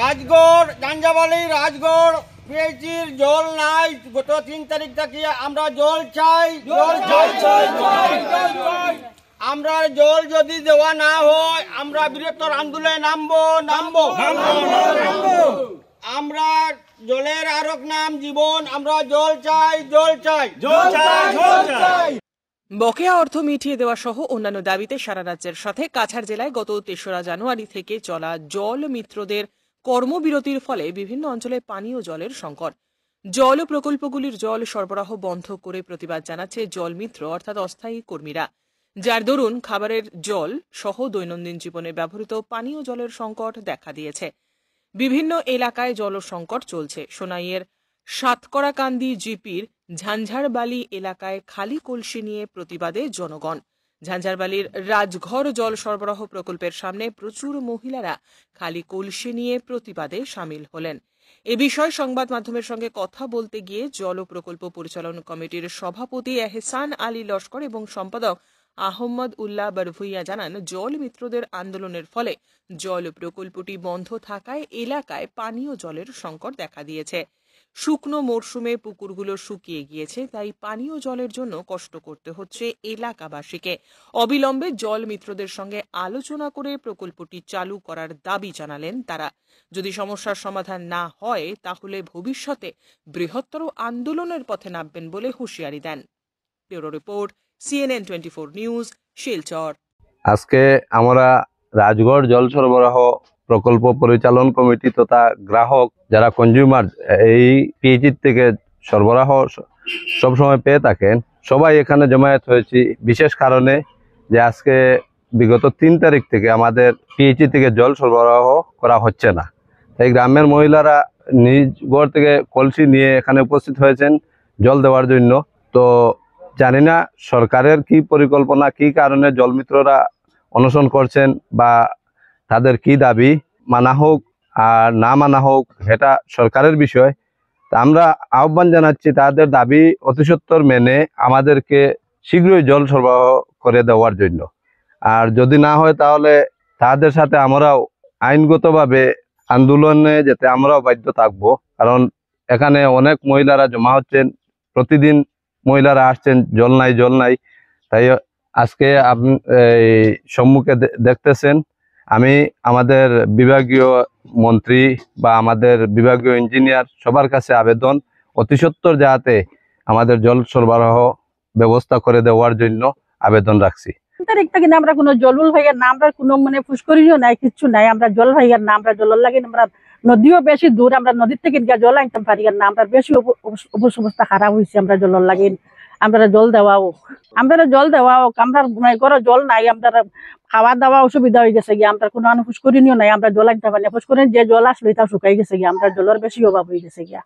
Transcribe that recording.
রাজগড় জাঞ্জাবালি রাজগড় পিএইচির জল নাই। গত 3 তারিখ থেকে আমরা জল চাই, জল চাই, আমরা জল যদি দেওয়া না হয় আমরা বৃহত্তর আন্দোলনে নামবো। আমরা জলের আরক নাম জীবন, আমরা জল চাই। বকেয়া অর্থ মিটিয়ে দেওয়া সহ অন্যান্য দাবিতে সারা রাজ্যের সাথে কাছাড় জেলায় গত ৩রা জানুয়ারি থেকে চলা জল মিত্রদের কর্মবিরতির ফলে বিভিন্ন অঞ্চলে পানীয় জলের সংকট। জল প্রকল্পগুলির জল সরবরাহ বন্ধ করে প্রতিবাদ জানাচ্ছে জল মিত্র অর্থাৎ অস্থায়ী কর্মীরা, যার দরুন খাবারের জল সহ দৈনন্দিন জীবনে ব্যবহৃত পানীয় জলের সংকট দেখা দিয়েছে। বিভিন্ন এলাকায় জল সংকট চলছে। সোনাইয়ের সাতকড়াকান্দি জিপির ঝাঞ্ঝারবালি এলাকায় খালি কলসি নিয়ে প্রতিবাদে জনগণ। ঝাঞ্ঝারবালির রাজঘর জল সরবরাহ প্রকল্পের সামনে প্রচুর মহিলারা খালি কলসি নিয়ে প্রতিবাদে সামিল হলেন। এ বিষয়ে সংবাদ মাধ্যমের সঙ্গে কথা বলতে গিয়ে জল প্রকল্প পরিচালন কমিটির সভাপতি এহসান আলী লস্কর এবং সম্পাদক আহমদ উল্লাহ বরভুইয়া জানান, জল মিত্রদের আন্দোলনের ফলে জল প্রকল্পটি বন্ধ থাকায় এলাকায় পানীয় জলের সংকট দেখা দিয়েছে। শুকনো মরশুমে পুকুরগুলো শুকিয়ে গিয়েছে, তাই পানীয় জলের জন্য কষ্ট করতে হচ্ছে এলাকাবাসীকে। অবিলম্বে জল মিত্রদের সঙ্গে আলোচনা করে প্রকল্পটি চালু করার দাবি জানালেন তারা। যদি সমস্যার সমাধান না হয় তাহলে ভবিষ্যতে বৃহত্তর আন্দোলনের পথে নামবেন বলে হুঁশিয়ারি দেন। Bureau report, CNN 24 news, Silchar. আজকে আমরা রাজগড় জল সরবরাহ প্রকল্প পরিচালন কমিটি তথা গ্রাহক যারা কনজিউমার এই পিএইচি থেকে সরবরাহ সবসময় পেয়ে থাকেন, সবাই এখানে জমায়েত হয়েছি বিশেষ কারণে যে আজকে বিগত 3 তারিখ থেকে আমাদের পিএইচি থেকে জল সরবরাহ করা হচ্ছে না। তাই গ্রামের মহিলারা নিজ ঘর থেকে কলসি নিয়ে এখানে উপস্থিত হয়েছেন জল দেওয়ার জন্য। তো জানি না সরকারের কি পরিকল্পনা, কি কারণে জলমিত্ররা অনশন করছেন বা তাদের কি দাবি মানা হোক আর না মানা হোক, এটা সরকারের বিষয়। তা আমরা আহ্বান জানাচ্ছি তাদের দাবি অতিসত্বর মেনে আমাদেরকে শীঘ্রই জল সরবরাহ করে দেওয়ার জন্য। আর যদি না হয় তাহলে তাদের সাথে আমরাও আইনগতভাবে আন্দোলনে যেতে আমরাও বাধ্য থাকবো, কারণ এখানে অনেক মহিলারা জমা হচ্ছেন, প্রতিদিন মহিলারা আসছেন জল নাই। তাই আজকে আপনি সম্মুখে দেখতেছেন আমি আমাদের বিভাগীয় মন্ত্রী বা আমাদের বিভাগীয় ইঞ্জিনিয়ার সবার কাছে আবেদন অতিসত্বর যাতে আমাদের জল সরবরাহ ব্যবস্থা করে দেওয়ার জন্য আবেদন রাখছি। কিন্তু আমরা কোনো জলুল ভাইয়ের না, আমরা কোনো মানে পুষ্করিণীও নাই, কিচ্ছু নাই। আমরা জল ভাইয়ের না, আমরা জল লাগে আমরা নদীও বেশি দূর, আমরা নদীর থেকে জল আনতে পারি না। আমরা বেশি অবস্থা খারাপ হয়েছে, আমরা জল লাগে আমরা জল দেওয়া হোক, আমরা ঘরে জল নাই, আমরা খাওয়া দাওয়া অসুবিধা হয়ে গেছে গিয়ে, আমরা কোনো পুষ্করিণীও নাই, আমরা জল আনতে পারি না। পুষ্করিণীর যে জল আসলো তা শুকাই গেছে গিয়া, আমরা জলের বেশি অভাব হয়ে গেছে গিয়া।